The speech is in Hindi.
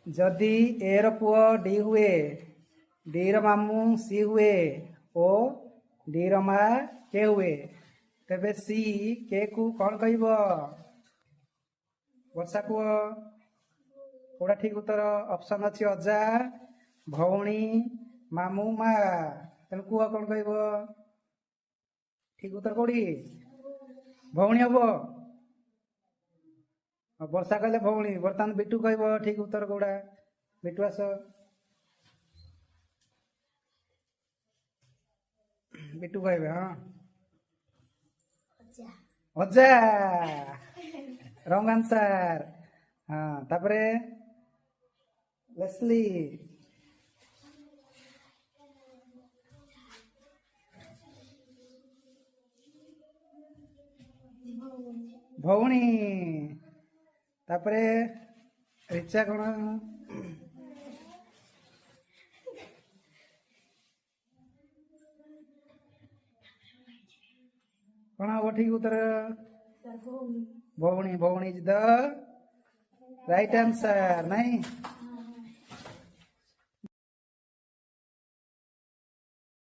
जदि ए रो पुओ डी हुए डी रो मामू सी हुए ओ डी रो मा के हुए तेबे सी के को कौन कहब वर्षा कुह कोड़ा ठीक उत्तर ऑप्शन अच्छी अजा भौणी मामू मा तेणु कुह कौन कहब ठीक उत्तर कोड़ी भौणी हम वर्षा कहले भौणी बर्तमान बिटू कहब ठीक उत्तर कोड़ा बिटू आस बिटू कहबे हाँ अजा रॉन्ग आंसर हाँ तापरे लेस्ली भौणी तापरे रिचा कौन कौन हम ठीक उत्तर भौणी भौणी इज द राइट आंसर नहीं